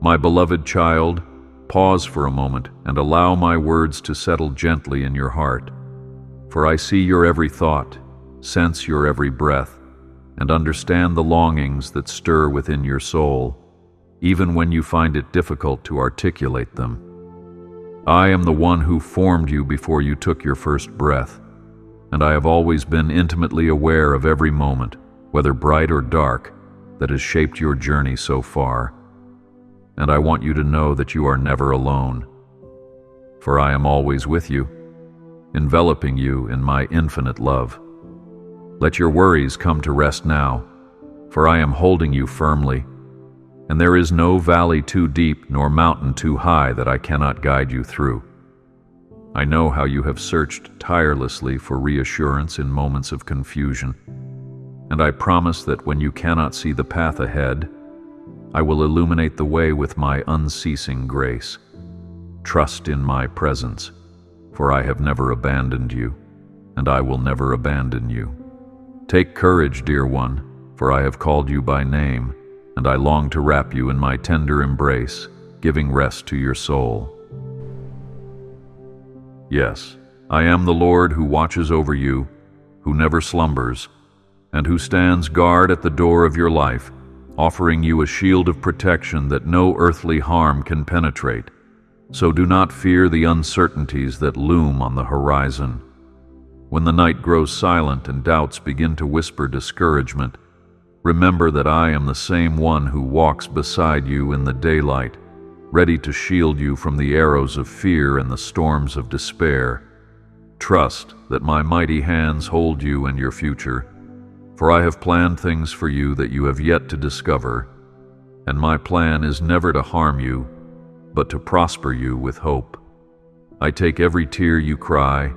My beloved child, pause for a moment and allow my words to settle gently in your heart. For I see your every thought, sense your every breath, and understand the longings that stir within your soul, even when you find it difficult to articulate them. I am the one who formed you before you took your first breath, and I have always been intimately aware of every moment, whether bright or dark, that has shaped your journey so far. And I want you to know that you are never alone, for I am always with you, enveloping you in my infinite love. Let your worries come to rest now, for I am holding you firmly, and there is no valley too deep nor mountain too high that I cannot guide you through. I know how you have searched tirelessly for reassurance in moments of confusion, and I promise that when you cannot see the path ahead, I will illuminate the way with my unceasing grace. Trust in my presence, for I have never abandoned you, and I will never abandon you. Take courage, dear one, for I have called you by name, and I long to wrap you in my tender embrace, giving rest to your soul. Yes, I am the Lord who watches over you, who never slumbers, and who stands guard at the door of your life, offering you a shield of protection that no earthly harm can penetrate. So do not fear the uncertainties that loom on the horizon. When the night grows silent and doubts begin to whisper discouragement, remember that I am the same one who walks beside you in the daylight, ready to shield you from the arrows of fear and the storms of despair. Trust that my mighty hands hold you and your future, for I have planned things for you that you have yet to discover, and my plan is never to harm you, but to prosper you with hope. I take every tear you cry,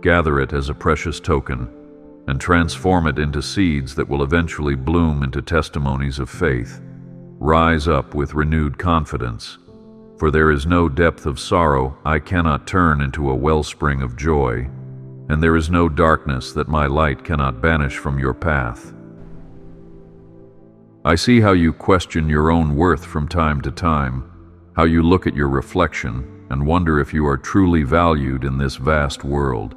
gather it as a precious token, and transform it into seeds that will eventually bloom into testimonies of faith. Rise up with renewed confidence, for there is no depth of sorrow I cannot turn into a wellspring of joy, and there is no darkness that my light cannot banish from your path. I see how you question your own worth from time to time, how you look at your reflection and wonder if you are truly valued in this vast world,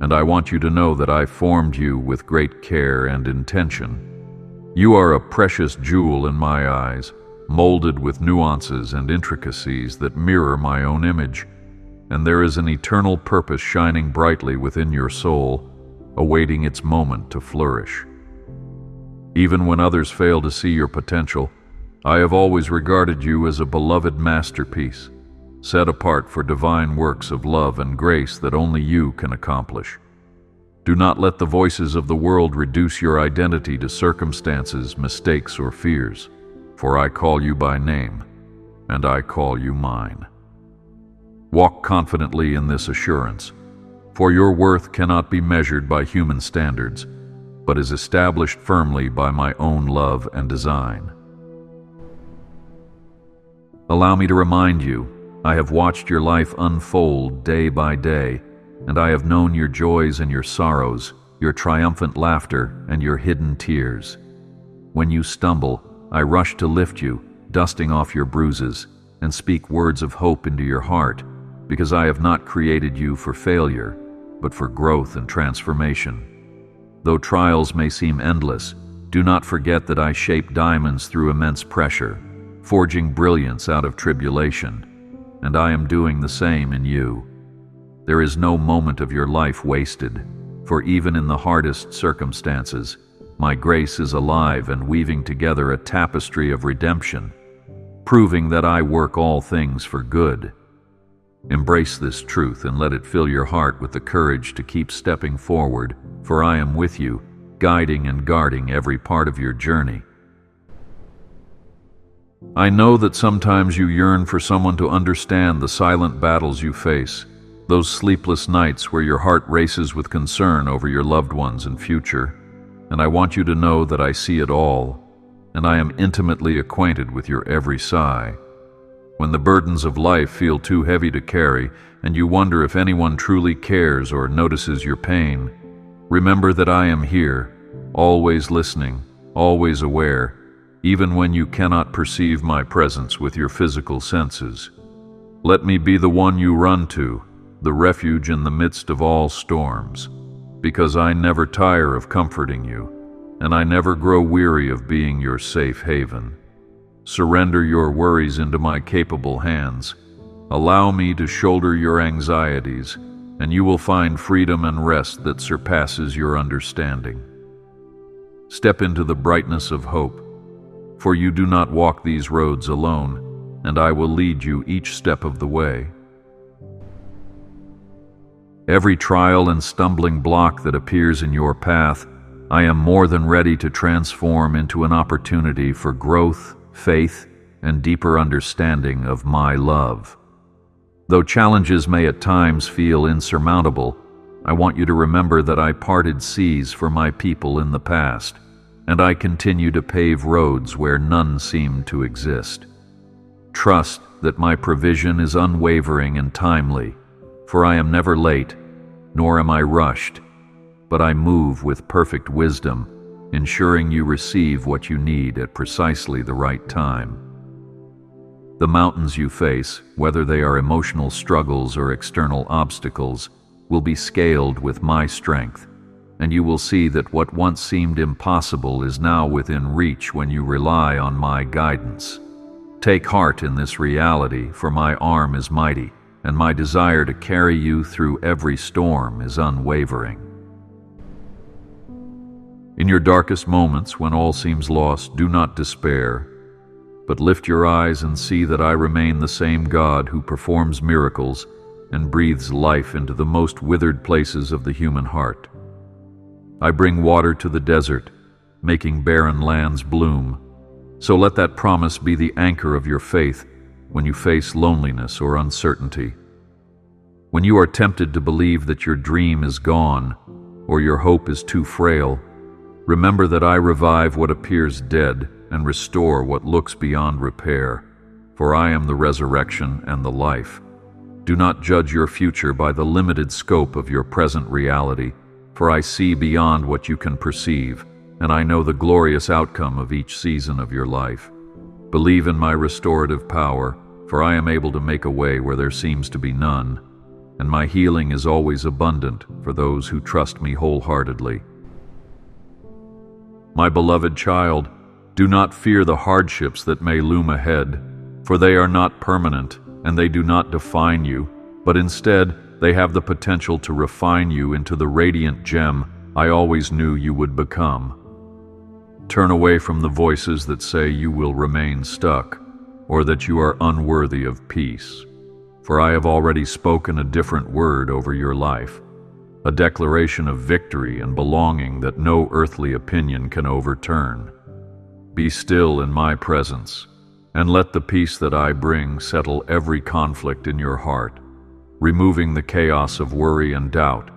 and I want you to know that I formed you with great care and intention. You are a precious jewel in my eyes, molded with nuances and intricacies that mirror my own image, and there is an eternal purpose shining brightly within your soul, awaiting its moment to flourish. Even when others fail to see your potential, I have always regarded you as a beloved masterpiece, set apart for divine works of love and grace that only you can accomplish. Do not let the voices of the world reduce your identity to circumstances, mistakes, or fears, for I call you by name, and I call you mine. Walk confidently in this assurance, for your worth cannot be measured by human standards, but is established firmly by my own love and design. Allow me to remind you, I have watched your life unfold day by day, and I have known your joys and your sorrows, your triumphant laughter and your hidden tears. When you stumble, I rush to lift you, dusting off your bruises, and speak words of hope into your heart, because I have not created you for failure, but for growth and transformation. Though trials may seem endless, do not forget that I shape diamonds through immense pressure, forging brilliance out of tribulation, and I am doing the same in you. There is no moment of your life wasted, for even in the hardest circumstances, my grace is alive and weaving together a tapestry of redemption, proving that I work all things for good. Embrace this truth and let it fill your heart with the courage to keep stepping forward, for I am with you, guiding and guarding every part of your journey. I know that sometimes you yearn for someone to understand the silent battles you face, those sleepless nights where your heart races with concern over your loved ones and future, and I want you to know that I see it all, and I am intimately acquainted with your every sigh. When the burdens of life feel too heavy to carry, and you wonder if anyone truly cares or notices your pain, remember that I am here, always listening, always aware, even when you cannot perceive my presence with your physical senses. Let me be the one you run to, the refuge in the midst of all storms, because I never tire of comforting you, and I never grow weary of being your safe haven. Surrender your worries into my capable hands. Allow me to shoulder your anxieties, and you will find freedom and rest that surpasses your understanding. Step into the brightness of hope, for you do not walk these roads alone, and I will lead you each step of the way. Every trial and stumbling block that appears in your path, I am more than ready to transform into an opportunity for growth, faith, and deeper understanding of my love. Though challenges may at times feel insurmountable, I want you to remember that I parted seas for my people in the past, and I continue to pave roads where none seem to exist. Trust that my provision is unwavering and timely, for I am never late, nor am I rushed, but I move with perfect wisdom, ensuring you receive what you need at precisely the right time. The mountains you face, whether they are emotional struggles or external obstacles, will be scaled with my strength, and you will see that what once seemed impossible is now within reach when you rely on my guidance. Take heart in this reality, for my arm is mighty, and my desire to carry you through every storm is unwavering. In your darkest moments, when all seems lost, do not despair, but lift your eyes and see that I remain the same God who performs miracles and breathes life into the most withered places of the human heart. I bring water to the desert, making barren lands bloom. So let that promise be the anchor of your faith when you face loneliness or uncertainty. When you are tempted to believe that your dream is gone or your hope is too frail, remember that I revive what appears dead and restore what looks beyond repair, for I am the resurrection and the life. Do not judge your future by the limited scope of your present reality, for I see beyond what you can perceive, and I know the glorious outcome of each season of your life. Believe in my restorative power, for I am able to make a way where there seems to be none, and my healing is always abundant for those who trust me wholeheartedly. My beloved child, do not fear the hardships that may loom ahead, for they are not permanent and they do not define you, but instead they have the potential to refine you into the radiant gem I always knew you would become. Turn away from the voices that say you will remain stuck, or that you are unworthy of peace, for I have already spoken a different word over your life, a declaration of victory and belonging that no earthly opinion can overturn. Be still in my presence, and let the peace that I bring settle every conflict in your heart, removing the chaos of worry and doubt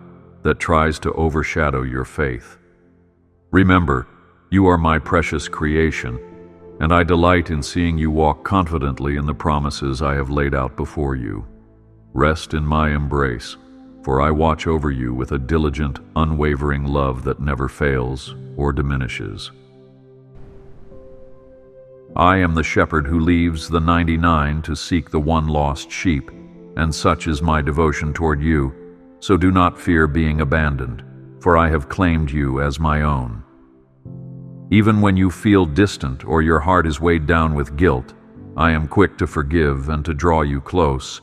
that tries to overshadow your faith. Remember, you are my precious creation, and I delight in seeing you walk confidently in the promises I have laid out before you. Rest in my embrace, for I watch over you with a diligent, unwavering love that never fails or diminishes. I am the shepherd who leaves the 99 to seek the one lost sheep, and such is my devotion toward you, so do not fear being abandoned, for I have claimed you as my own. Even when you feel distant or your heart is weighed down with guilt, I am quick to forgive and to draw you close,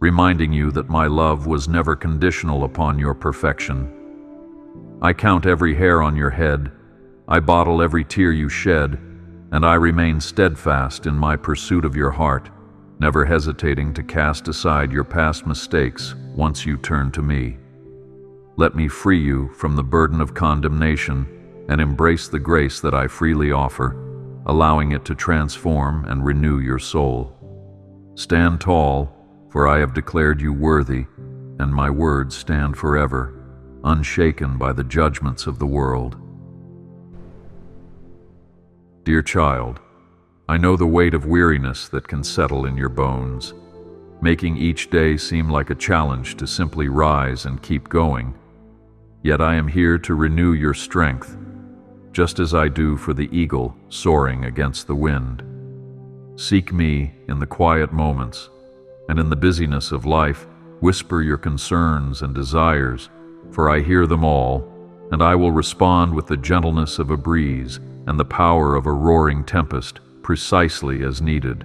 reminding you that my love was never conditional upon your perfection. I count every hair on your head, I bottle every tear you shed, and I remain steadfast in my pursuit of your heart, never hesitating to cast aside your past mistakes once you turn to me. Let me free you from the burden of condemnation and embrace the grace that I freely offer, allowing it to transform and renew your soul. Stand tall, for I have declared you worthy, and my words stand forever, unshaken by the judgments of the world. Dear child, I know the weight of weariness that can settle in your bones, making each day seem like a challenge to simply rise and keep going. Yet I am here to renew your strength, just as I do for the eagle soaring against the wind. Seek me in the quiet moments, and in the busyness of life, whisper your concerns and desires, for I hear them all, and I will respond with the gentleness of a breeze and the power of a roaring tempest, precisely as needed.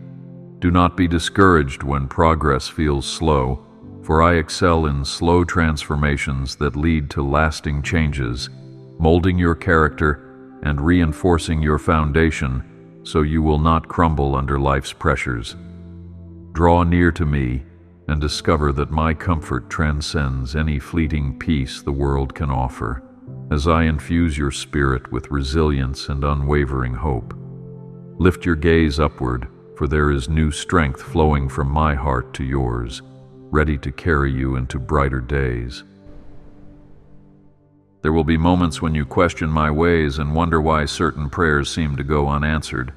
Do not be discouraged when progress feels slow, for I excel in slow transformations that lead to lasting changes, molding your character and reinforcing your foundation so you will not crumble under life's pressures. Draw near to me and discover that my comfort transcends any fleeting peace the world can offer, as I infuse your spirit with resilience and unwavering hope. Lift your gaze upward, for there is new strength flowing from my heart to yours, ready to carry you into brighter days. There will be moments when you question my ways and wonder why certain prayers seem to go unanswered.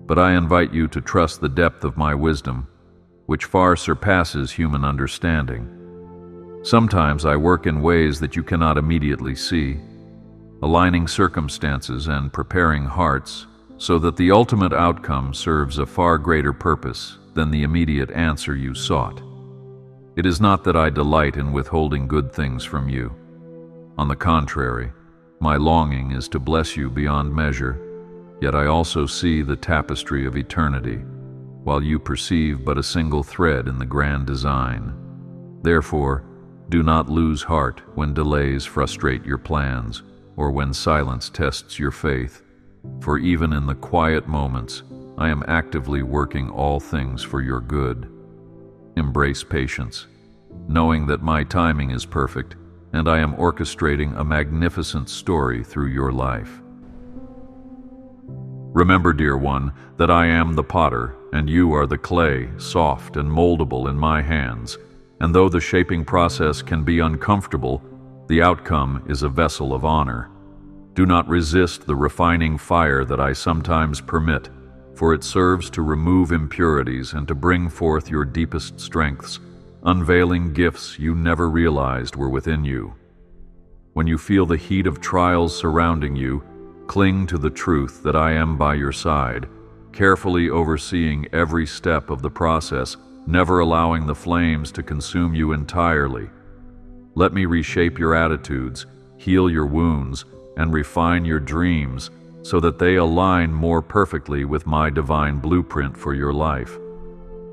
But I invite you to trust the depth of my wisdom, which far surpasses human understanding. Sometimes I work in ways that you cannot immediately see, aligning circumstances and preparing hearts so that the ultimate outcome serves a far greater purpose than the immediate answer you sought. It is not that I delight in withholding good things from you. On the contrary, my longing is to bless you beyond measure, yet I also see the tapestry of eternity, while you perceive but a single thread in the grand design. Therefore, do not lose heart when delays frustrate your plans, or when silence tests your faith, for even in the quiet moments, I am actively working all things for your good. Embrace patience, knowing that my timing is perfect, and I am orchestrating a magnificent story through your life. Remember, dear one, that I am the potter, and you are the clay, soft and moldable in my hands, and though the shaping process can be uncomfortable, the outcome is a vessel of honor. Do not resist the refining fire that I sometimes permit, for it serves to remove impurities and to bring forth your deepest strengths, unveiling gifts you never realized were within you. When you feel the heat of trials surrounding you, cling to the truth that I am by your side, carefully overseeing every step of the process, never allowing the flames to consume you entirely. Let me reshape your attitudes, heal your wounds, and refine your dreams so that they align more perfectly with my divine blueprint for your life.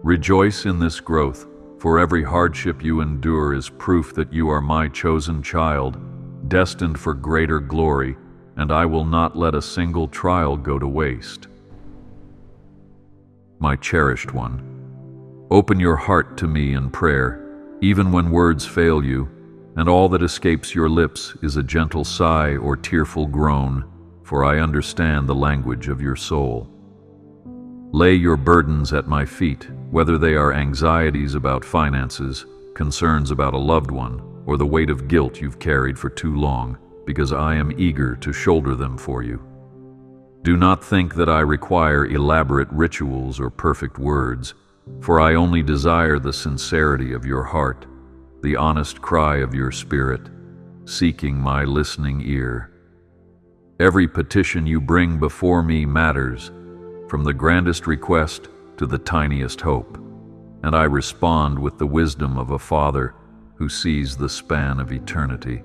Rejoice in this growth, for every hardship you endure is proof that you are my chosen child, destined for greater glory, and I will not let a single trial go to waste. My cherished one, open your heart to me in prayer, even when words fail you, and all that escapes your lips is a gentle sigh or tearful groan, for I understand the language of your soul. Lay your burdens at my feet, whether they are anxieties about finances, concerns about a loved one, or the weight of guilt you've carried for too long, because I am eager to shoulder them for you. Do not think that I require elaborate rituals or perfect words, for I only desire the sincerity of your heart, the honest cry of your spirit, seeking my listening ear. Every petition you bring before me matters, from the grandest request to the tiniest hope, and I respond with the wisdom of a father who sees the span of eternity.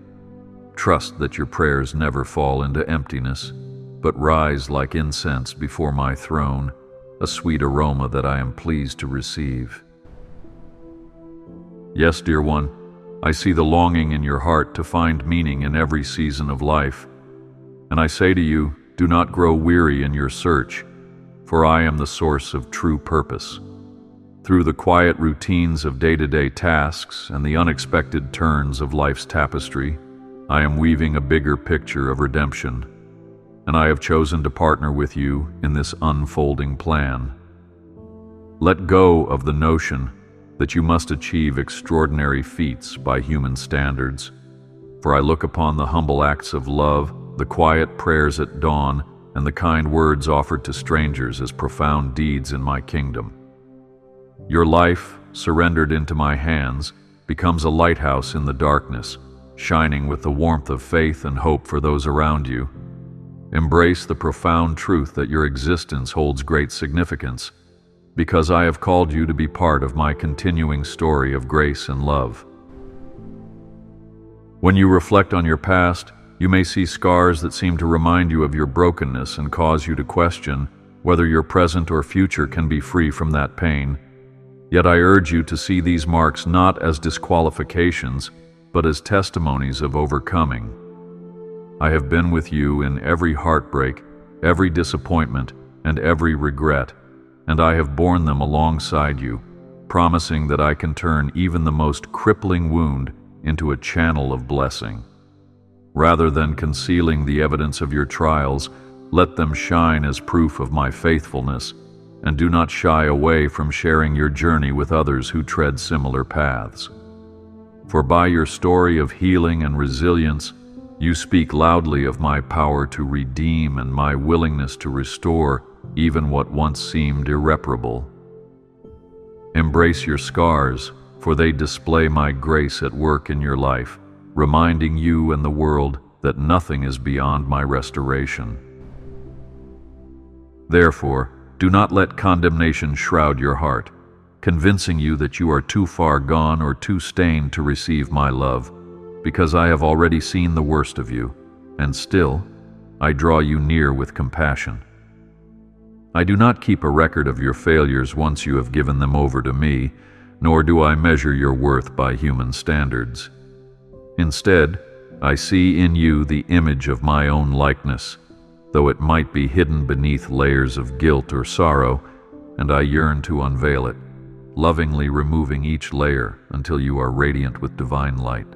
Trust that your prayers never fall into emptiness, but rise like incense before my throne, a sweet aroma that I am pleased to receive. Yes, dear one, I see the longing in your heart to find meaning in every season of life. And I say to you, do not grow weary in your search, for I am the source of true purpose. Through the quiet routines of day-to-day tasks and the unexpected turns of life's tapestry, I am weaving a bigger picture of redemption, and I have chosen to partner with you in this unfolding plan. Let go of the notion that you must achieve extraordinary feats by human standards, for I look upon the humble acts of love, the quiet prayers at dawn, and the kind words offered to strangers as profound deeds in my kingdom. Your life, surrendered into my hands, becomes a lighthouse in the darkness, shining with the warmth of faith and hope for those around you. Embrace the profound truth that your existence holds great significance, because I have called you to be part of my continuing story of grace and love. When you reflect on your past, you may see scars that seem to remind you of your brokenness and cause you to question whether your present or future can be free from that pain. Yet I urge you to see these marks not as disqualifications, but as testimonies of overcoming. I have been with you in every heartbreak, every disappointment, and every regret, and I have borne them alongside you, promising that I can turn even the most crippling wound into a channel of blessing. Rather than concealing the evidence of your trials, let them shine as proof of my faithfulness, and do not shy away from sharing your journey with others who tread similar paths. For by your story of healing and resilience, you speak loudly of my power to redeem and my willingness to restore even what once seemed irreparable. Embrace your scars, for they display my grace at work in your life, reminding you and the world that nothing is beyond my restoration. Therefore, do not let condemnation shroud your heart, convincing you that you are too far gone or too stained to receive my love, because I have already seen the worst of you, and still I draw you near with compassion. I do not keep a record of your failures once you have given them over to me, nor do I measure your worth by human standards. Instead, I see in you the image of my own likeness, though it might be hidden beneath layers of guilt or sorrow, and I yearn to unveil it, lovingly removing each layer until you are radiant with divine light.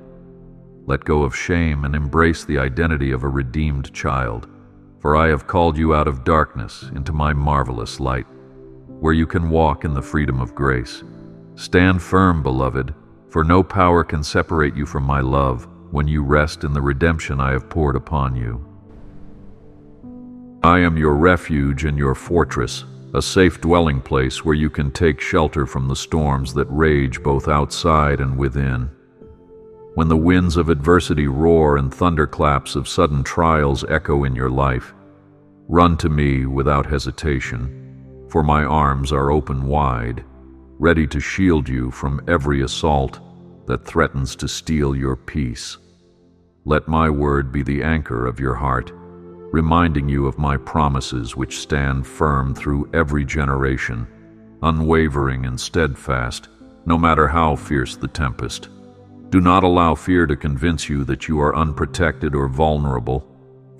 Let go of shame and embrace the identity of a redeemed child, for I have called you out of darkness into my marvelous light, where you can walk in the freedom of grace. Stand firm, beloved, for no power can separate you from my love when you rest in the redemption I have poured upon you. I am your refuge and your fortress, a safe dwelling place where you can take shelter from the storms that rage both outside and within. When the winds of adversity roar and thunderclaps of sudden trials echo in your life, run to me without hesitation, for my arms are open wide, ready to shield you from every assault that threatens to steal your peace. Let my word be the anchor of your heart, reminding you of my promises which stand firm through every generation, unwavering and steadfast, no matter how fierce the tempest. Do not allow fear to convince you that you are unprotected or vulnerable,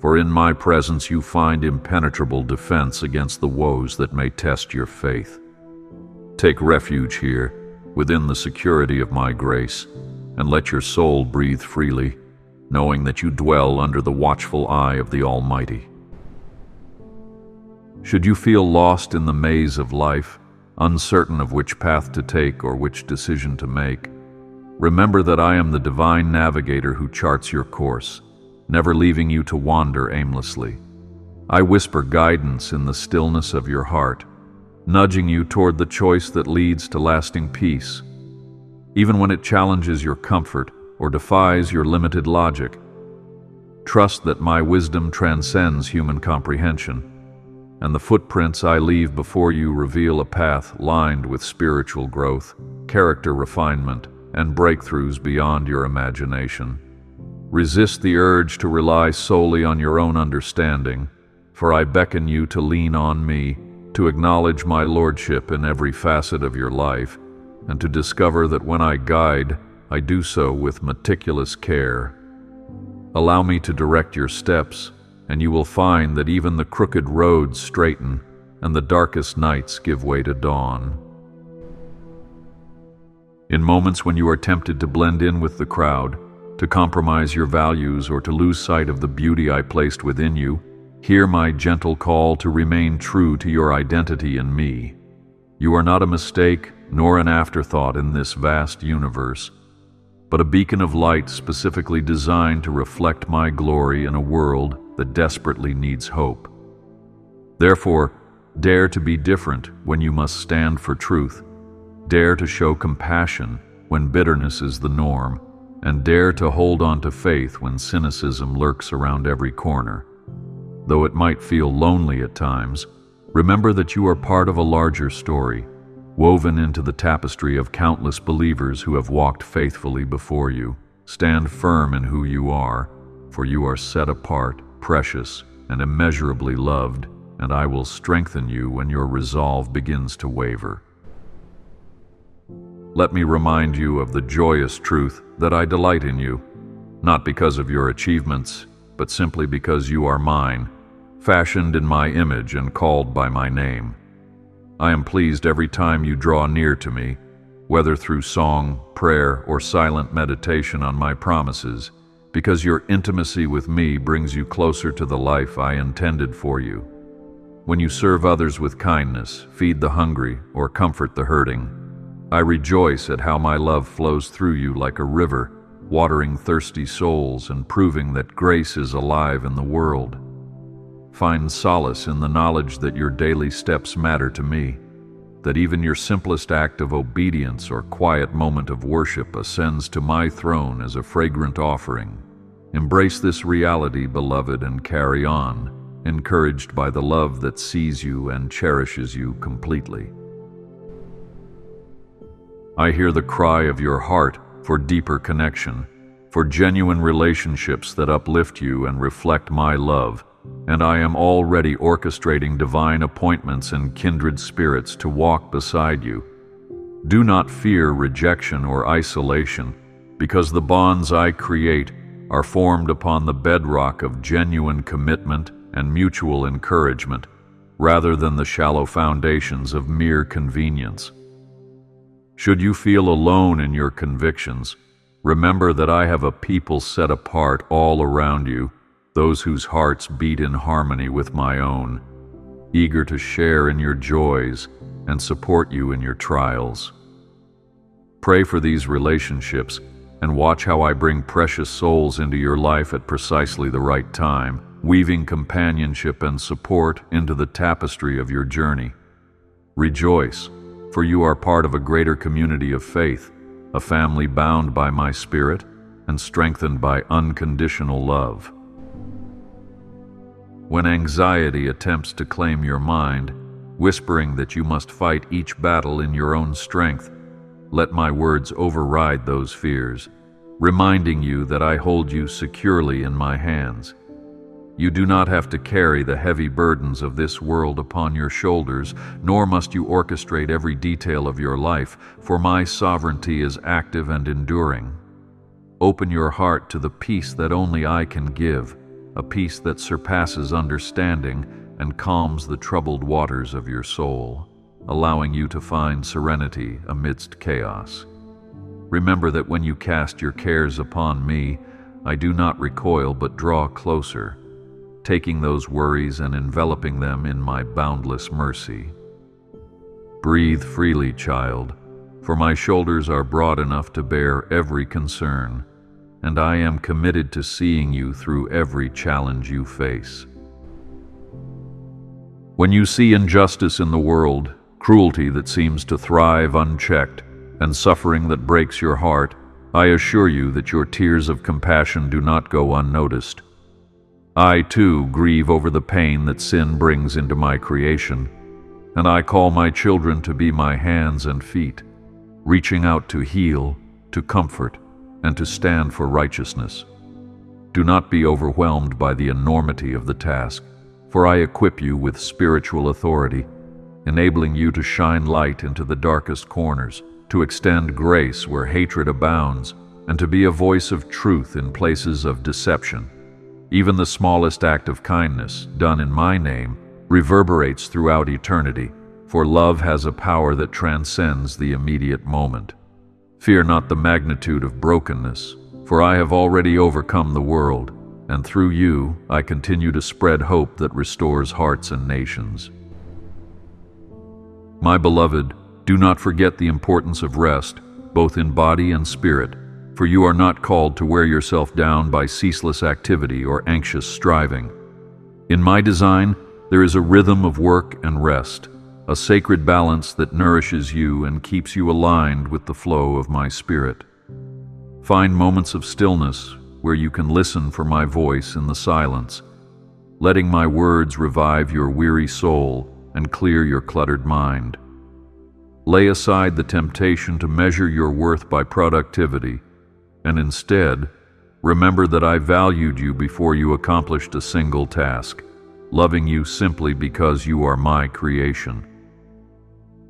for in my presence you find impenetrable defense against the woes that may test your faith. Take refuge here, within the security of my grace, and let your soul breathe freely, knowing that you dwell under the watchful eye of the Almighty. Should you feel lost in the maze of life, uncertain of which path to take or which decision to make, remember that I am the divine navigator who charts your course, never leaving you to wander aimlessly. I whisper guidance in the stillness of your heart, nudging you toward the choice that leads to lasting peace. Even when it challenges your comfort or defies your limited logic, trust that my wisdom transcends human comprehension, and the footprints I leave before you reveal a path lined with spiritual growth, character refinement, and breakthroughs beyond your imagination. Resist the urge to rely solely on your own understanding, for I beckon you to lean on me, to acknowledge my lordship in every facet of your life, and to discover that when I guide, I do so with meticulous care. Allow me to direct your steps, and you will find that even the crooked roads straighten and the darkest nights give way to dawn. In moments when you are tempted to blend in with the crowd, to compromise your values, or to lose sight of the beauty I placed within you, hear my gentle call to remain true to your identity in me. You are not a mistake nor an afterthought in this vast universe, but a beacon of light specifically designed to reflect my glory in a world that desperately needs hope. Therefore, dare to be different when you must stand for truth. Dare to show compassion when bitterness is the norm, and dare to hold on to faith when cynicism lurks around every corner. Though it might feel lonely at times, remember that you are part of a larger story, woven into the tapestry of countless believers who have walked faithfully before you. Stand firm in who you are, for you are set apart, precious, and immeasurably loved, and I will strengthen you when your resolve begins to waver. Let me remind you of the joyous truth that I delight in you, not because of your achievements, but simply because you are mine, fashioned in my image and called by my name. I am pleased every time you draw near to me, whether through song, prayer, or silent meditation on my promises, because your intimacy with me brings you closer to the life I intended for you. When you serve others with kindness, feed the hungry, or comfort the hurting, I rejoice at how my love flows through you like a river, watering thirsty souls and proving that grace is alive in the world. Find solace in the knowledge that your daily steps matter to me, that even your simplest act of obedience or quiet moment of worship ascends to my throne as a fragrant offering. Embrace this reality, beloved, and carry on, encouraged by the love that sees you and cherishes you completely. I hear the cry of your heart for deeper connection, for genuine relationships that uplift you and reflect my love, and I am already orchestrating divine appointments and kindred spirits to walk beside you. Do not fear rejection or isolation, because the bonds I create are formed upon the bedrock of genuine commitment and mutual encouragement, rather than the shallow foundations of mere convenience. Should you feel alone in your convictions, remember that I have a people set apart all around you, those whose hearts beat in harmony with my own, eager to share in your joys and support you in your trials. Pray for these relationships and watch how I bring precious souls into your life at precisely the right time, weaving companionship and support into the tapestry of your journey. Rejoice, for you are part of a greater community of faith, a family bound by my Spirit and strengthened by unconditional love. When anxiety attempts to claim your mind, whispering that you must fight each battle in your own strength, let my words override those fears, reminding you that I hold you securely in my hands. You do not have to carry the heavy burdens of this world upon your shoulders, nor must you orchestrate every detail of your life, for my sovereignty is active and enduring. Open your heart to the peace that only I can give, a peace that surpasses understanding and calms the troubled waters of your soul, allowing you to find serenity amidst chaos. Remember that when you cast your cares upon me, I do not recoil but draw closer, taking those worries and enveloping them in my boundless mercy. Breathe freely, child, for my shoulders are broad enough to bear every concern, and I am committed to seeing you through every challenge you face. When you see injustice in the world, cruelty that seems to thrive unchecked, and suffering that breaks your heart, I assure you that your tears of compassion do not go unnoticed. I, too, grieve over the pain that sin brings into my creation, and I call my children to be my hands and feet, reaching out to heal, to comfort, and to stand for righteousness. Do not be overwhelmed by the enormity of the task, for I equip you with spiritual authority, enabling you to shine light into the darkest corners, to extend grace where hatred abounds, and to be a voice of truth in places of deception. Even the smallest act of kindness, done in my name, reverberates throughout eternity, for love has a power that transcends the immediate moment. Fear not the magnitude of brokenness, for I have already overcome the world, and through you I continue to spread hope that restores hearts and nations. My beloved, do not forget the importance of rest, both in body and spirit, for you are not called to wear yourself down by ceaseless activity or anxious striving. In my design, there is a rhythm of work and rest, a sacred balance that nourishes you and keeps you aligned with the flow of my Spirit. Find moments of stillness where you can listen for my voice in the silence. letting my words revive your weary soul and clear your cluttered mind. Lay aside the temptation to measure your worth by productivity, and instead, remember that I valued you before you accomplished a single task, loving you simply because you are my creation.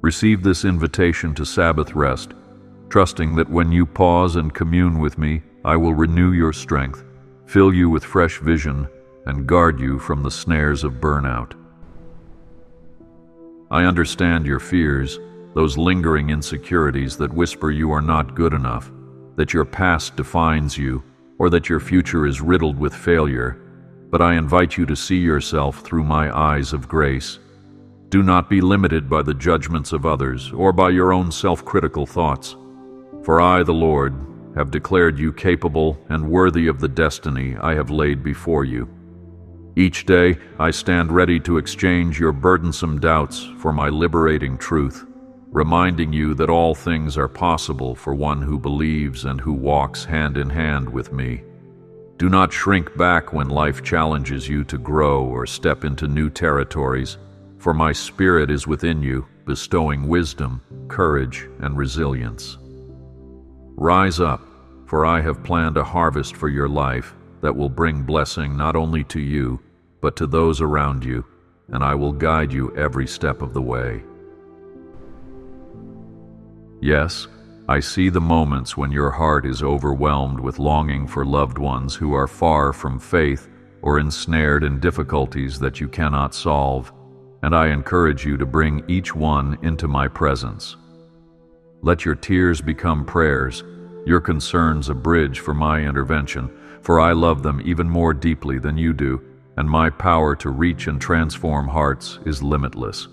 Receive this invitation to Sabbath rest, trusting that when you pause and commune with me, I will renew your strength, fill you with fresh vision, and guard you from the snares of burnout. I understand your fears, those lingering insecurities that whisper you are not good enough, that your past defines you, or that your future is riddled with failure, but I invite you to see yourself through my eyes of grace. Do not be limited by the judgments of others or by your own self-critical thoughts, for I, the Lord, have declared you capable and worthy of the destiny I have laid before you. Each day, I stand ready to exchange your burdensome doubts for my liberating truth, reminding you that all things are possible for one who believes and who walks hand in hand with me. Do not shrink back when life challenges you to grow or step into new territories, for my Spirit is within you, bestowing wisdom, courage, and resilience. Rise up, for I have planned a harvest for your life that will bring blessing not only to you, but to those around you, and I will guide you every step of the way. Yes, I see the moments when your heart is overwhelmed with longing for loved ones who are far from faith or ensnared in difficulties that you cannot solve, and I encourage you to bring each one into my presence. Let your tears become prayers, your concerns a bridge for my intervention, for I love them even more deeply than you do, and my power to reach and transform hearts is limitless.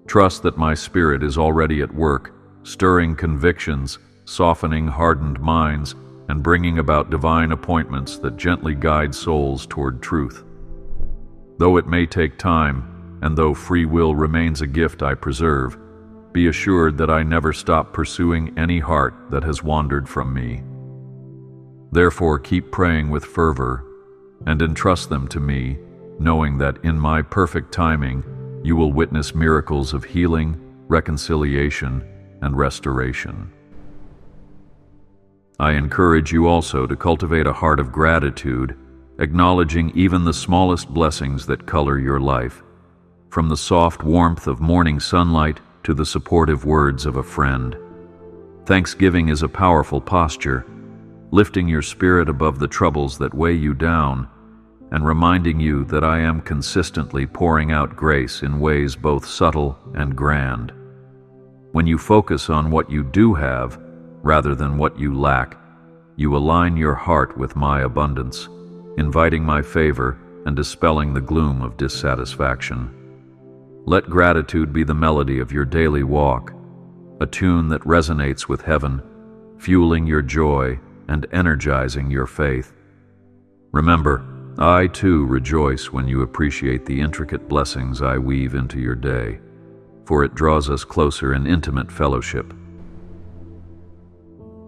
Trust that my Spirit is already at work, stirring convictions, softening hardened minds, and bringing about divine appointments that gently guide souls toward truth. Though it may take time, and though free will remains a gift I preserve, be assured that I never stop pursuing any heart that has wandered from me. Therefore, keep praying with fervor and entrust them to me, knowing that in my perfect timing, you will witness miracles of healing, reconciliation, and restoration. I encourage you also to cultivate a heart of gratitude, acknowledging even the smallest blessings that color your life, from the soft warmth of morning sunlight to the supportive words of a friend. Thanksgiving is a powerful posture, lifting your spirit above the troubles that weigh you down and reminding you that I am consistently pouring out grace in ways both subtle and grand. When you focus on what you do have rather than what you lack, you align your heart with my abundance, inviting my favor and dispelling the gloom of dissatisfaction. Let gratitude be the melody of your daily walk, a tune that resonates with heaven, fueling your joy and energizing your faith. Remember, I too rejoice when you appreciate the intricate blessings I weave into your day, for it draws us closer in intimate fellowship.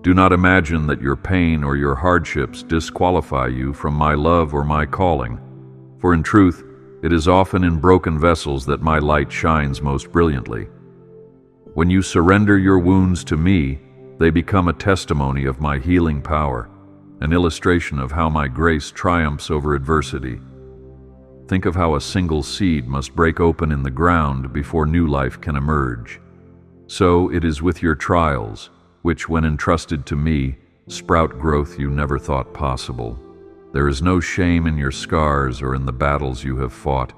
Do not imagine that your pain or your hardships disqualify you from my love or my calling, for in truth, it is often in broken vessels that my light shines most brilliantly. When you surrender your wounds to me, they become a testimony of my healing power, an illustration of how my grace triumphs over adversity. Think of how a single seed must break open in the ground before new life can emerge. So it is with your trials, which, when entrusted to me, sprout growth you never thought possible. There is no shame in your scars or in the battles you have fought,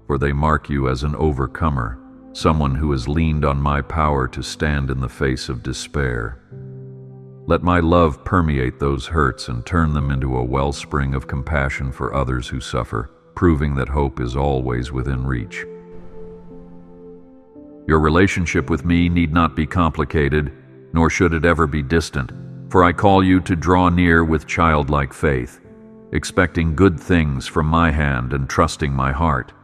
for they mark you as an overcomer, someone who has leaned on my power to stand in the face of despair. Let my love permeate those hurts and turn them into a wellspring of compassion for others who suffer, proving that hope is always within reach. Your relationship with me need not be complicated, nor should it ever be distant, for I call you to draw near with childlike faith, expecting good things from my hand and trusting my heart.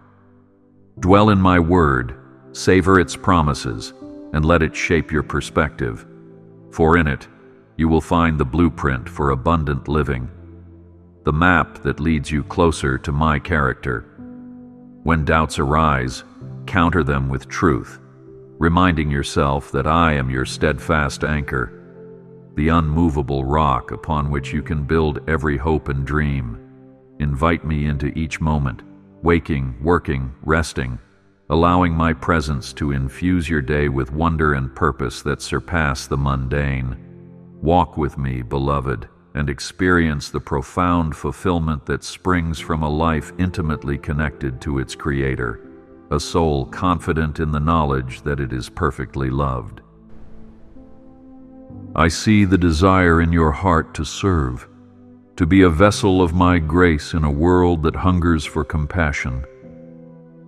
Dwell in my word, savor its promises, and let it shape your perspective, for in it you will find the blueprint for abundant living, the map that leads you closer to my character, When doubts arise, counter them with truth, reminding yourself that I am your steadfast anchor, the unmovable rock upon which you can build every hope and dream. Invite me into each moment, waking, working, resting, allowing my presence to infuse your day with wonder and purpose that surpass the mundane. Walk with me, beloved, and experience the profound fulfillment that springs from a life intimately connected to its Creator, a soul confident in the knowledge that it is perfectly loved. I see the desire in your heart to serve, to be a vessel of my grace in a world that hungers for compassion.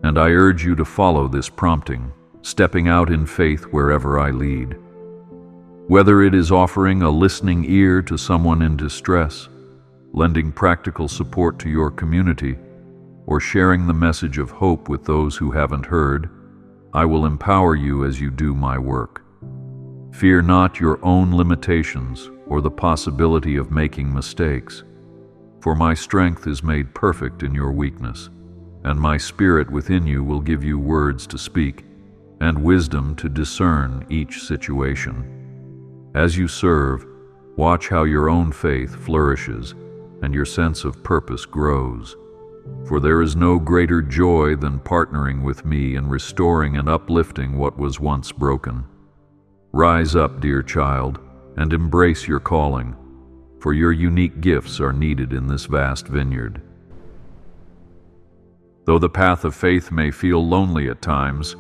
And I urge you to follow this prompting, stepping out in faith wherever I lead. Whether it is offering a listening ear to someone in distress, lending practical support to your community, or sharing the message of hope with those who haven't heard, I will empower you as you do my work. Fear not your own limitations or the possibility of making mistakes, for my strength is made perfect in your weakness, and my Spirit within you will give you words to speak and wisdom to discern each situation. As you serve, watch how your own faith flourishes and your sense of purpose grows, for there is no greater joy than partnering with me in restoring and uplifting what was once broken. Rise up, dear child, and embrace your calling, for your unique gifts are needed in this vast vineyard. Though the path of faith may feel lonely at times,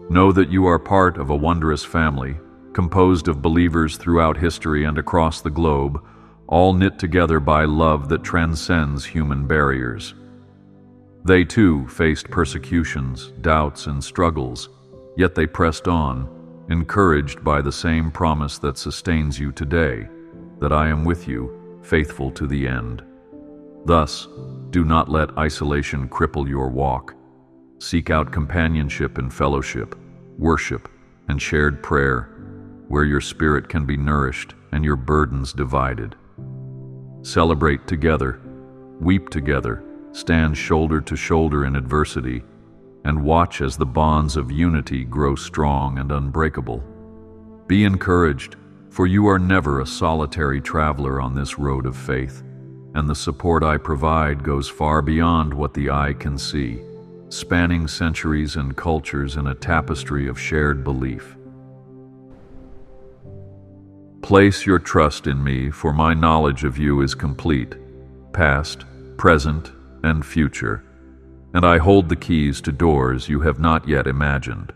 know that you are part of a wondrous family, composed of believers throughout history and across the globe, all knit together by love that transcends human barriers. They too faced persecutions, doubts, and struggles, yet they pressed on, encouraged by the same promise that sustains you today, that I am with you, faithful to the end. Thus, do not let isolation cripple your walk. Seek out companionship and fellowship, worship, and shared prayer, where your spirit can be nourished and your burdens divided. Celebrate together, weep together, stand shoulder to shoulder in adversity, and watch as the bonds of unity grow strong and unbreakable. Be encouraged, for you are never a solitary traveler on this road of faith, and the support I provide goes far beyond what the eye can see, spanning centuries and cultures in a tapestry of shared belief. Place your trust in me, for my knowledge of you is complete, past, present, and future, and I hold the keys to doors you have not yet imagined.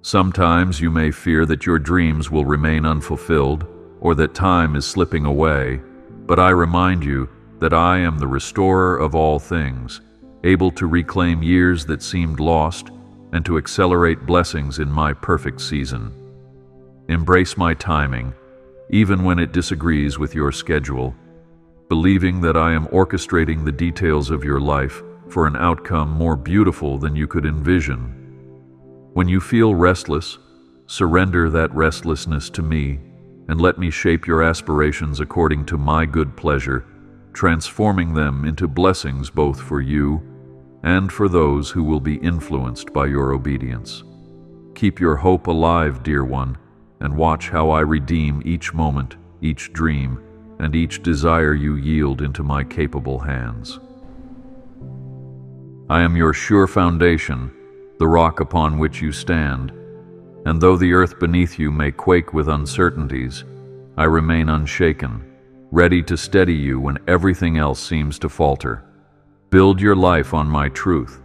Sometimes you may fear that your dreams will remain unfulfilled, or that time is slipping away, but I remind you that I am the restorer of all things, able to reclaim years that seemed lost and to accelerate blessings in my perfect season. Embrace my timing, even when it disagrees with your schedule, believing that I am orchestrating the details of your life for an outcome more beautiful than you could envision. When you feel restless, surrender that restlessness to me and let me shape your aspirations according to my good pleasure, transforming them into blessings both for you and for those who will be influenced by your obedience. Keep your hope alive, dear one, and watch how I redeem each moment, each dream, and each desire you yield into my capable hands. I am your sure foundation, the rock upon which you stand, and though the earth beneath you may quake with uncertainties, I remain unshaken, ready to steady you when everything else seems to falter. Build your life on my truth,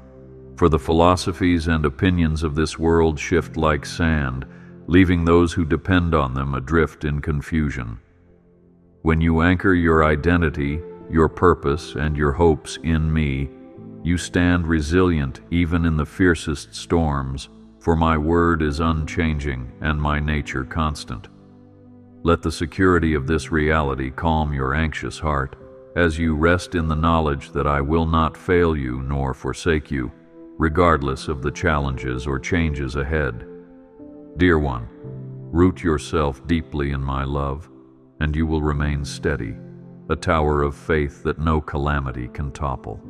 for the philosophies and opinions of this world shift like sand, leaving those who depend on them adrift in confusion. When you anchor your identity, your purpose, and your hopes in me, you stand resilient even in the fiercest storms, for my word is unchanging and my nature constant. Let the security of this reality calm your anxious heart, as you rest in the knowledge that I will not fail you nor forsake you, regardless of the challenges or changes ahead. Dear one, root yourself deeply in my love, and you will remain steady, a tower of faith that no calamity can topple.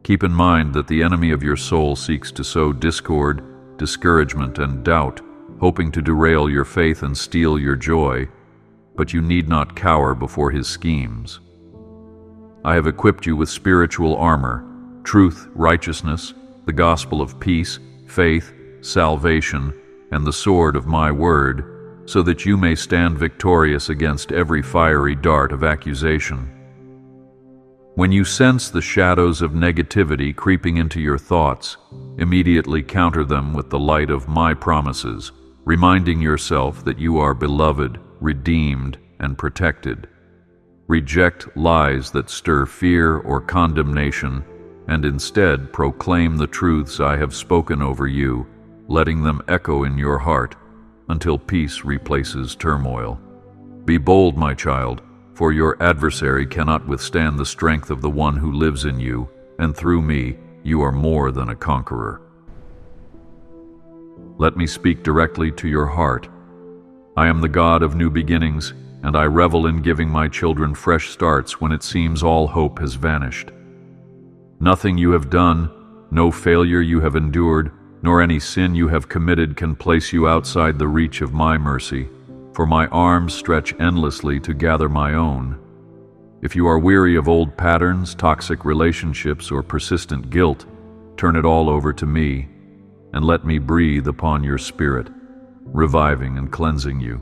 Keep in mind that the enemy of your soul seeks to sow discord, discouragement, and doubt, hoping to derail your faith and steal your joy, but you need not cower before his schemes. I have equipped you with spiritual armor, truth, righteousness, the gospel of peace, faith, salvation, and the sword of my word, so that you may stand victorious against every fiery dart of accusation. When you sense the shadows of negativity creeping into your thoughts, immediately counter them with the light of my promises, reminding yourself that you are beloved, redeemed, and protected. Reject lies that stir fear or condemnation, and instead proclaim the truths I have spoken over you, letting them echo in your heart until peace replaces turmoil. Be bold, my child, for your adversary cannot withstand the strength of the one who lives in you, and through me you are more than a conqueror. Let me speak directly to your heart. I am the God of new beginnings, and I revel in giving my children fresh starts when it seems all hope has vanished. Nothing you have done, no failure you have endured, nor any sin you have committed can place you outside the reach of my mercy, for my arms stretch endlessly to gather my own. If you are weary of old patterns, toxic relationships, or persistent guilt, turn it all over to me, and let me breathe upon your spirit, reviving and cleansing you.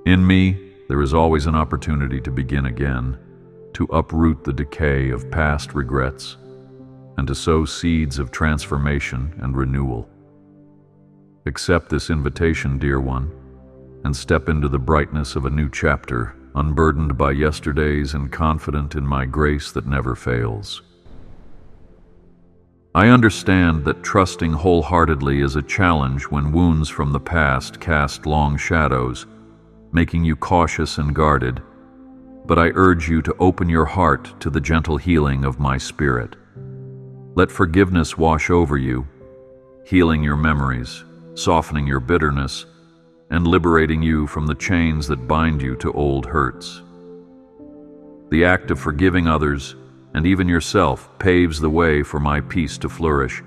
In me, there is always an opportunity to begin again, to uproot the decay of past regrets, and to sow seeds of transformation and renewal. Accept this invitation, dear one, and step into the brightness of a new chapter, unburdened by yesterdays and confident in my grace that never fails. I understand that trusting wholeheartedly is a challenge when wounds from the past cast long shadows, making you cautious and guarded, but I urge you to open your heart to the gentle healing of my spirit. Let forgiveness wash over you, healing your memories, softening your bitterness, and liberating you from the chains that bind you to old hurts. The act of forgiving others, and even yourself, paves the way for my peace to flourish,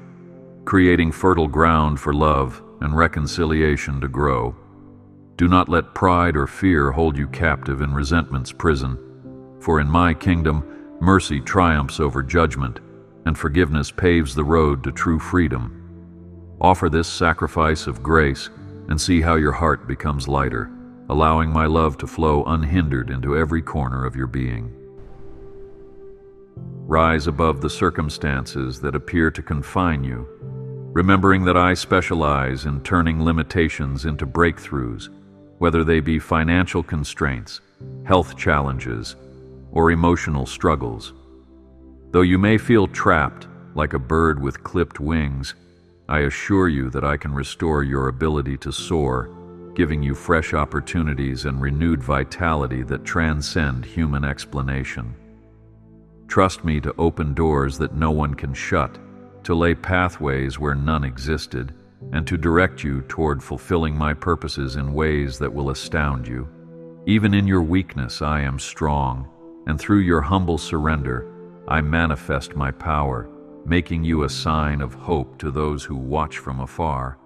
creating fertile ground for love and reconciliation to grow. Do not let pride or fear hold you captive in resentment's prison, for in my kingdom, mercy triumphs over judgment, and forgiveness paves the road to true freedom. Offer this sacrifice of grace and see how your heart becomes lighter, allowing my love to flow unhindered into every corner of your being. Rise above the circumstances that appear to confine you, remembering that I specialize in turning limitations into breakthroughs, whether they be financial constraints, health challenges, or emotional struggles. Though you may feel trapped, like a bird with clipped wings, I assure you that I can restore your ability to soar, giving you fresh opportunities and renewed vitality that transcend human explanation. Trust me to open doors that no one can shut, to lay pathways where none existed, and to direct you toward fulfilling my purposes in ways that will astound you. Even in your weakness I am strong, and through your humble surrender, I manifest my power, making you a sign of hope to those who watch from afar.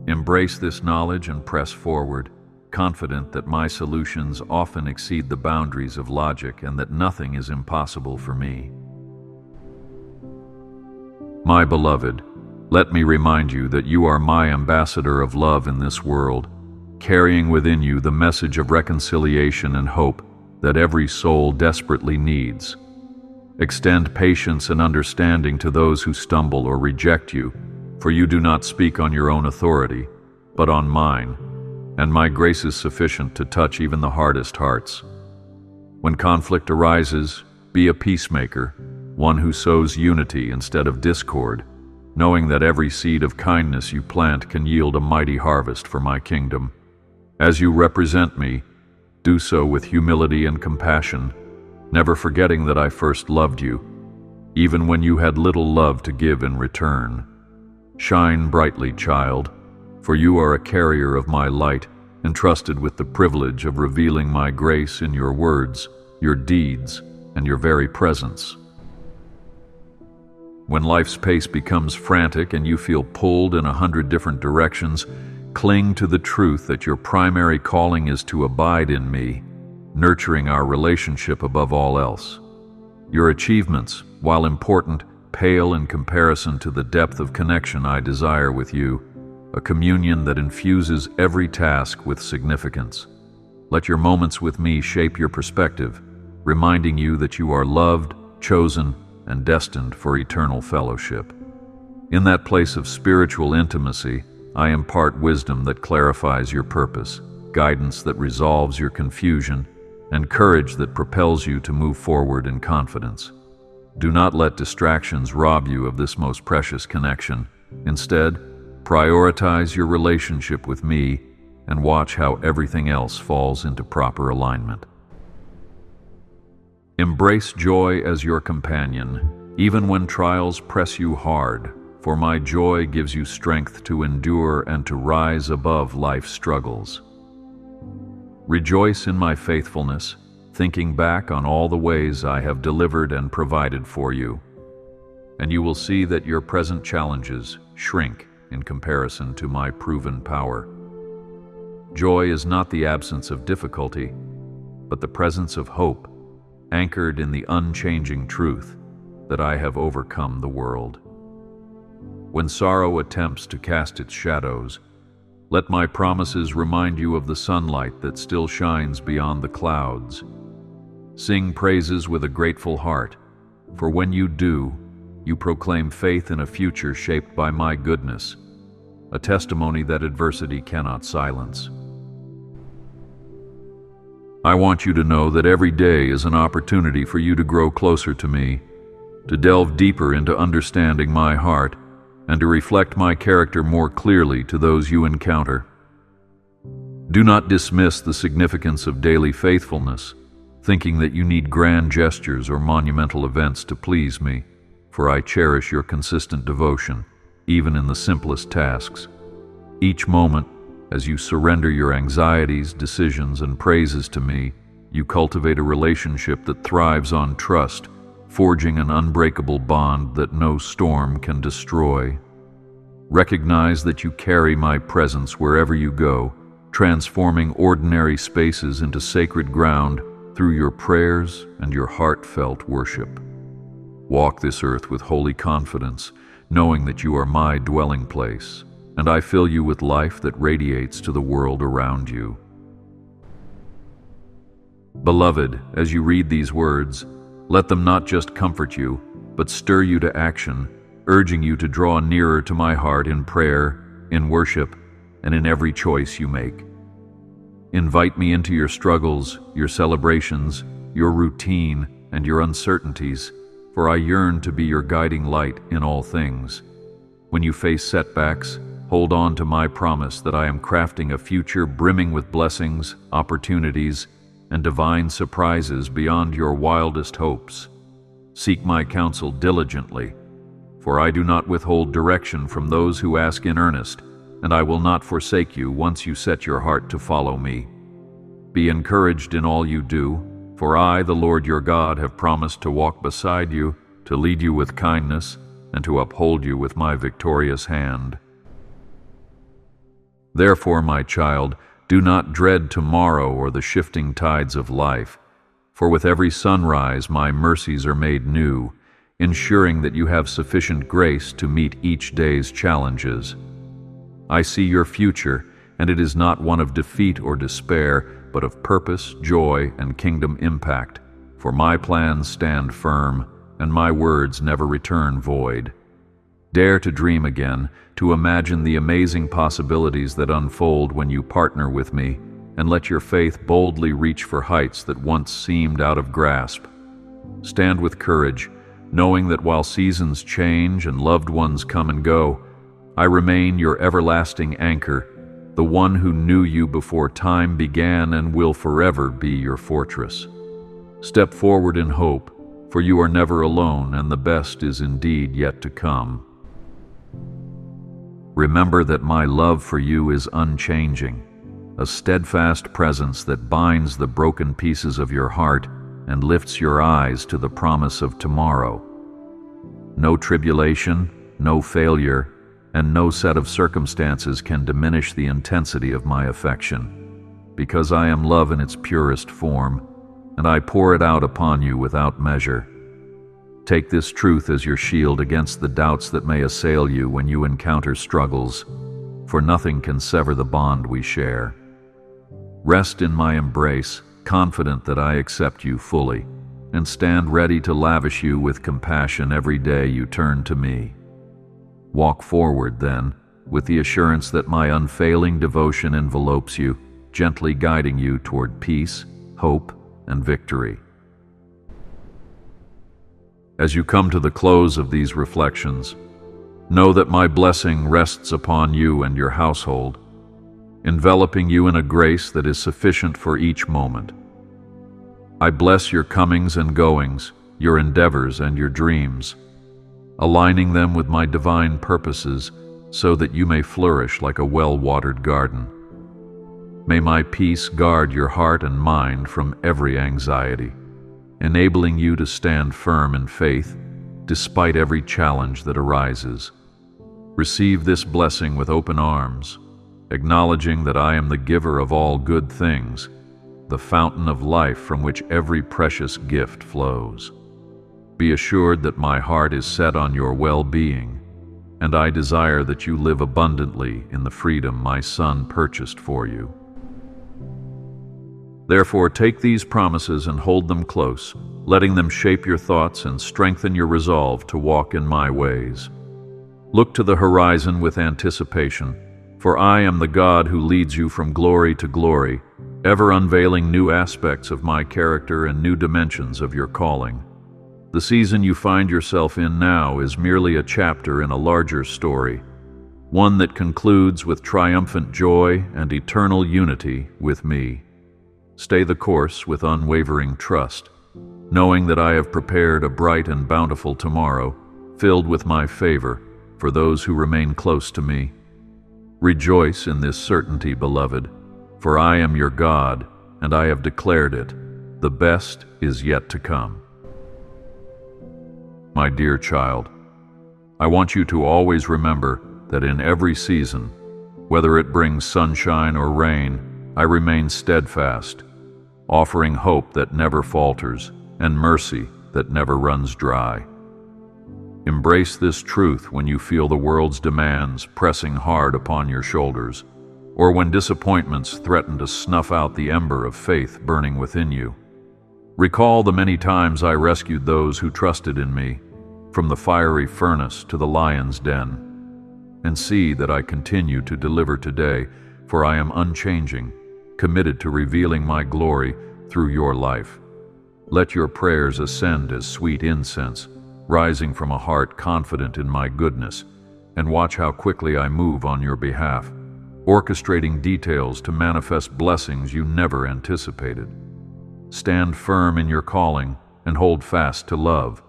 Embrace this knowledge and press forward, confident that my solutions often exceed the boundaries of logic and that nothing is impossible for me. My beloved, let me remind you that you are my ambassador of love in this world, carrying within you the message of reconciliation and hope that every soul desperately needs. Extend patience and understanding to those who stumble or reject you, for you do not speak on your own authority, but on mine, and my grace is sufficient to touch even the hardest hearts. When conflict arises, be a peacemaker, one who sows unity instead of discord, knowing that every seed of kindness you plant can yield a mighty harvest for my kingdom. As you represent me, do so with humility and compassion, never forgetting that I first loved you, even when you had little love to give in return. Shine brightly, child, for you are a carrier of my light, entrusted with the privilege of revealing my grace in your words, your deeds, and your very presence. When life's pace becomes frantic and you feel pulled in 100 different directions, cling to the truth that your primary calling is to abide in me, nurturing our relationship above all else. Your achievements, while important, pale in comparison to the depth of connection I desire with you, a communion that infuses every task with significance. Let your moments with me shape your perspective, reminding you that you are loved, chosen, and destined for eternal fellowship. In that place of spiritual intimacy, I impart wisdom that clarifies your purpose, guidance that resolves your confusion, and courage that propels you to move forward in confidence. Do not let distractions rob you of this most precious connection. Instead, prioritize your relationship with me and watch how everything else falls into proper alignment. Embrace joy as your companion, even when trials press you hard, for my joy gives you strength to endure and to rise above life's struggles. Rejoice in my faithfulness, thinking back on all the ways I have delivered and provided for you, and you will see that your present challenges shrink in comparison to my proven power. Joy is not the absence of difficulty, but the presence of hope, anchored in the unchanging truth that I have overcome the world. When sorrow attempts to cast its shadows, let my promises remind you of the sunlight that still shines beyond the clouds. Sing praises with a grateful heart, for when you do, you proclaim faith in a future shaped by my goodness, a testimony that adversity cannot silence. I want you to know that every day is an opportunity for you to grow closer to me, to delve deeper into understanding my heart, and to reflect my character more clearly to those you encounter. Do not dismiss the significance of daily faithfulness, thinking that you need grand gestures or monumental events to please me, for I cherish your consistent devotion, even in the simplest tasks. Each moment, as you surrender your anxieties, decisions, and praises to me, you cultivate a relationship that thrives on trust, forging an unbreakable bond that no storm can destroy. Recognize that you carry my presence wherever you go, transforming ordinary spaces into sacred ground through your prayers and your heartfelt worship. Walk this earth with holy confidence, knowing that you are my dwelling place, and I fill you with life that radiates to the world around you. Beloved, as you read these words, let them not just comfort you, but stir you to action, urging you to draw nearer to my heart in prayer, in worship, and in every choice you make. Invite me into your struggles, your celebrations, your routine, and your uncertainties, for I yearn to be your guiding light in all things. When you face setbacks, hold on to my promise that I am crafting a future brimming with blessings, opportunities, and divine surprises beyond your wildest hopes. Seek my counsel diligently, for I do not withhold direction from those who ask in earnest, and I will not forsake you once you set your heart to follow me. Be encouraged in all you do, for I, the Lord your God, have promised to walk beside you, to lead you with kindness, and to uphold you with my victorious hand. Therefore, my child, do not dread tomorrow or the shifting tides of life, for with every sunrise my mercies are made new, ensuring that you have sufficient grace to meet each day's challenges. I see your future, and it is not one of defeat or despair, but of purpose, joy, and kingdom impact, for my plans stand firm, and my words never return void. Dare to dream again, to imagine the amazing possibilities that unfold when you partner with me, and let your faith boldly reach for heights that once seemed out of grasp. Stand with courage, knowing that while seasons change and loved ones come and go, I remain your everlasting anchor, the one who knew you before time began and will forever be your fortress. Step forward in hope, for you are never alone, and the best is indeed yet to come. Remember that my love for you is unchanging, a steadfast presence that binds the broken pieces of your heart and lifts your eyes to the promise of tomorrow. No tribulation, no failure, and no set of circumstances can diminish the intensity of my affection, because I am love in its purest form, and I pour it out upon you without measure. Take this truth as your shield against the doubts that may assail you when you encounter struggles, for nothing can sever the bond we share. Rest in my embrace, confident that I accept you fully, and stand ready to lavish you with compassion every day you turn to me. Walk forward, then, with the assurance that my unfailing devotion envelopes you, gently guiding you toward peace, hope, and victory. As you come to the close of these reflections, know that my blessing rests upon you and your household, enveloping you in a grace that is sufficient for each moment. I bless your comings and goings, your endeavors and your dreams, aligning them with my divine purposes so that you may flourish like a well-watered garden. May my peace guard your heart and mind from every anxiety, enabling you to stand firm in faith despite every challenge that arises. Receive this blessing with open arms, acknowledging that I am the giver of all good things, the fountain of life from which every precious gift flows. Be assured that my heart is set on your well-being, and I desire that you live abundantly in the freedom my Son purchased for you. Therefore, take these promises and hold them close, letting them shape your thoughts and strengthen your resolve to walk in my ways. Look to the horizon with anticipation, for I am the God who leads you from glory to glory, ever unveiling new aspects of my character and new dimensions of your calling. The season you find yourself in now is merely a chapter in a larger story, one that concludes with triumphant joy and eternal unity with me. Stay the course with unwavering trust, knowing that I have prepared a bright and bountiful tomorrow, filled with my favor for those who remain close to me. Rejoice in this certainty, beloved, for I am your God, and I have declared it. The best is yet to come. My dear child, I want you to always remember that in every season, whether it brings sunshine or rain, I remain steadfast, offering hope that never falters and mercy that never runs dry. Embrace this truth when you feel the world's demands pressing hard upon your shoulders, or when disappointments threaten to snuff out the ember of faith burning within you. Recall the many times I rescued those who trusted in me, from the fiery furnace to the lion's den, and see that I continue to deliver today, for I am unchanging, committed to revealing my glory through your life. Let your prayers ascend as sweet incense, rising from a heart confident in my goodness, and watch how quickly I move on your behalf, orchestrating details to manifest blessings you never anticipated. Stand firm in your calling and hold fast to love,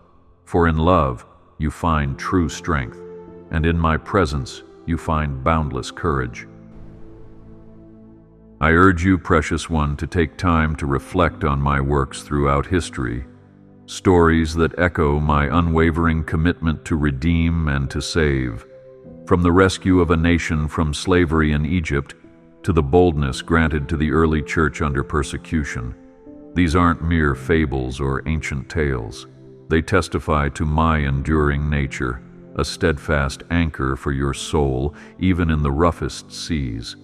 for in love you find true strength, and in my presence you find boundless courage. I urge you, precious one, to take time to reflect on my works throughout history, stories that echo my unwavering commitment to redeem and to save, from the rescue of a nation from slavery in Egypt to the boldness granted to the early church under persecution. These aren't mere fables or ancient tales. They testify to my enduring nature, a steadfast anchor for your soul, even in the roughest seas.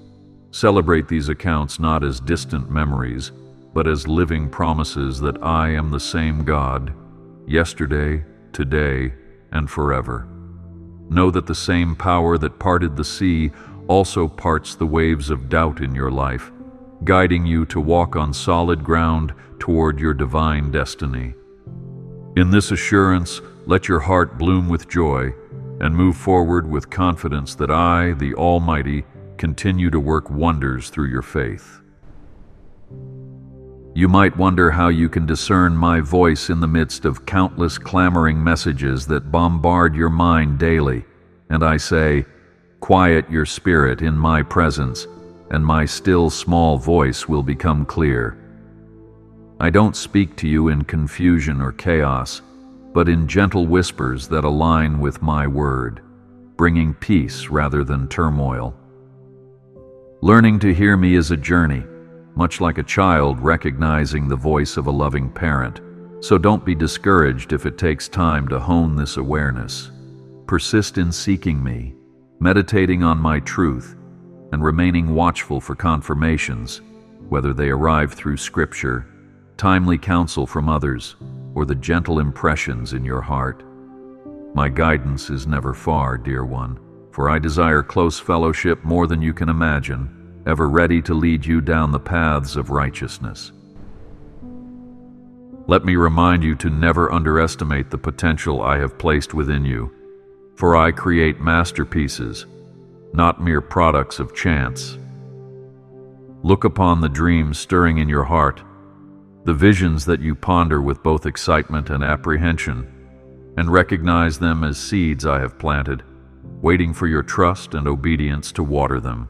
Celebrate these accounts not as distant memories, but as living promises that I am the same God, yesterday, today, and forever. Know that the same power that parted the sea also parts the waves of doubt in your life, guiding you to walk on solid ground toward your divine destiny. In this assurance, let your heart bloom with joy and move forward with confidence that I, the Almighty, continue to work wonders through your faith. You might wonder how you can discern my voice in the midst of countless clamoring messages that bombard your mind daily, and I say, quiet your spirit in my presence, and my still small voice will become clear. I don't speak to you in confusion or chaos, but in gentle whispers that align with my word, bringing peace rather than turmoil. Learning to hear me is a journey, much like a child recognizing the voice of a loving parent, so don't be discouraged if it takes time to hone this awareness. Persist in seeking me, meditating on my truth, and remaining watchful for confirmations, whether they arrive through scripture, timely counsel from others, or the gentle impressions in your heart. My guidance is never far, dear one, for I desire close fellowship more than you can imagine, ever ready to lead you down the paths of righteousness. Let me remind you to never underestimate the potential I have placed within you, for I create masterpieces, not mere products of chance. Look upon the dreams stirring in your heart, the visions that you ponder with both excitement and apprehension, and recognize them as seeds I have planted, waiting for your trust and obedience to water them.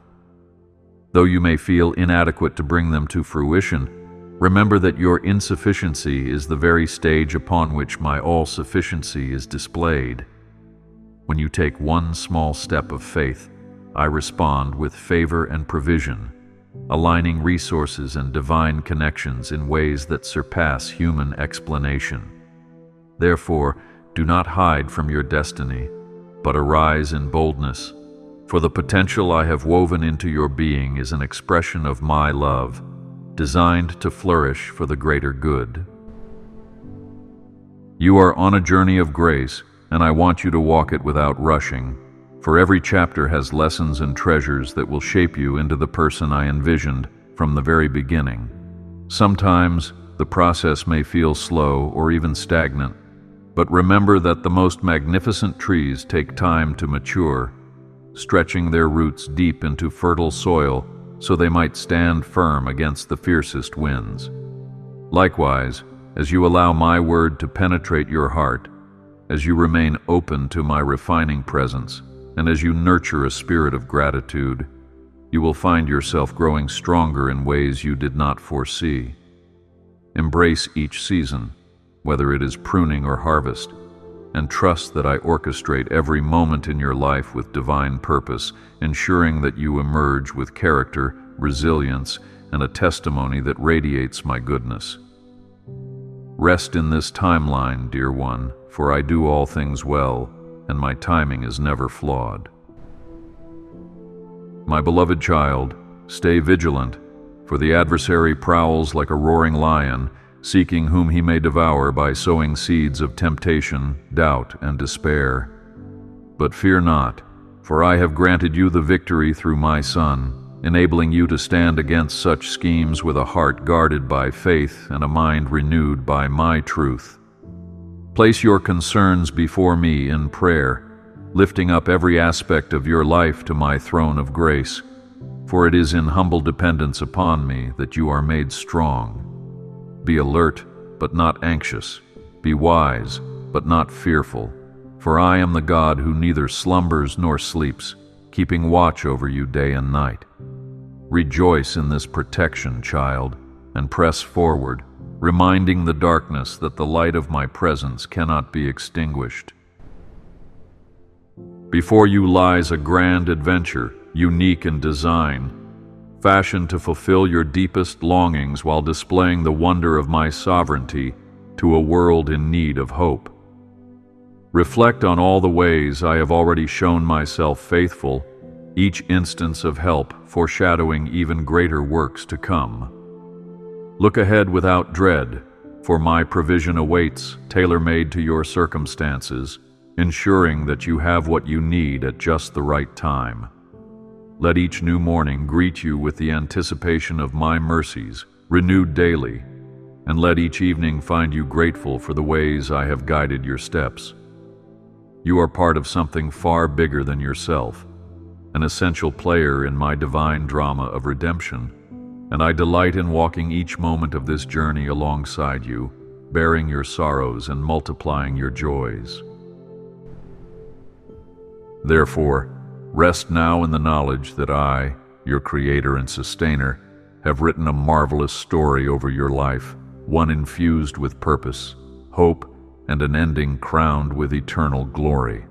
Though you may feel inadequate to bring them to fruition, remember that your insufficiency is the very stage upon which my all-sufficiency is displayed. When you take one small step of faith, I respond with favor and provision, aligning resources and divine connections in ways that surpass human explanation. Therefore, do not hide from your destiny, but arise in boldness, for the potential I have woven into your being is an expression of my love, designed to flourish for the greater good. You are on a journey of grace, and I want you to walk it without rushing, for every chapter has lessons and treasures that will shape you into the person I envisioned from the very beginning. Sometimes the process may feel slow or even stagnant, but remember that the most magnificent trees take time to mature, stretching their roots deep into fertile soil so they might stand firm against the fiercest winds. Likewise, as you allow my word to penetrate your heart, as you remain open to my refining presence, and as you nurture a spirit of gratitude, you will find yourself growing stronger in ways you did not foresee. Embrace each season, whether it is pruning or harvest, and trust that I orchestrate every moment in your life with divine purpose, ensuring that you emerge with character, resilience, and a testimony that radiates my goodness. Rest in this timeline, dear one, for I do all things well, and my timing is never flawed. My beloved child, stay vigilant, for the adversary prowls like a roaring lion, seeking whom he may devour by sowing seeds of temptation, doubt, and despair. But fear not, for I have granted you the victory through my Son, enabling you to stand against such schemes with a heart guarded by faith and a mind renewed by my truth. Place your concerns before me in prayer, lifting up every aspect of your life to my throne of grace, for it is in humble dependence upon me that you are made strong. Be alert, but not anxious. Be wise, but not fearful. For I am the God who neither slumbers nor sleeps, keeping watch over you day and night. Rejoice in this protection, child, and press forward, reminding the darkness that the light of my presence cannot be extinguished. Before you lies a grand adventure, unique in design, fashioned to fulfill your deepest longings while displaying the wonder of my sovereignty to a world in need of hope. Reflect on all the ways I have already shown myself faithful, each instance of help foreshadowing even greater works to come. Look ahead without dread, for my provision awaits, tailor-made to your circumstances, ensuring that you have what you need at just the right time. Let each new morning greet you with the anticipation of my mercies, renewed daily, and let each evening find you grateful for the ways I have guided your steps. You are part of something far bigger than yourself, an essential player in my divine drama of redemption, and I delight in walking each moment of this journey alongside you, bearing your sorrows and multiplying your joys. Therefore, rest now in the knowledge that I, your creator and sustainer, have written a marvelous story over your life, one infused with purpose, hope, and an ending crowned with eternal glory.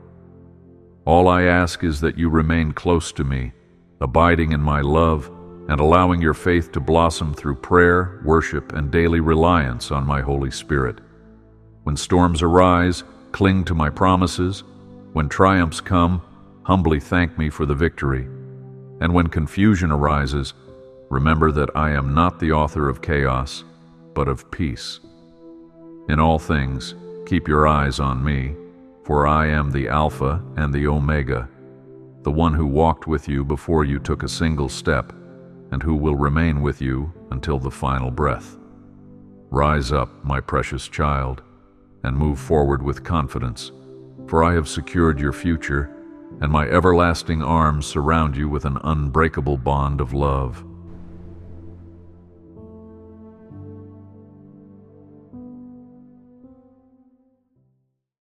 All I ask is that you remain close to me, abiding in my love, and allowing your faith to blossom through prayer, worship, and daily reliance on my Holy Spirit. When storms arise, cling to my promises. When triumphs come, humbly thank me for the victory. And when confusion arises, remember that I am not the author of chaos, but of peace. In all things, keep your eyes on me, for I am the Alpha and the Omega, the one who walked with you before you took a single step, and who will remain with you until the final breath. Rise up, my precious child, and move forward with confidence, for I have secured your future, and my everlasting arms surround you with an unbreakable bond of love.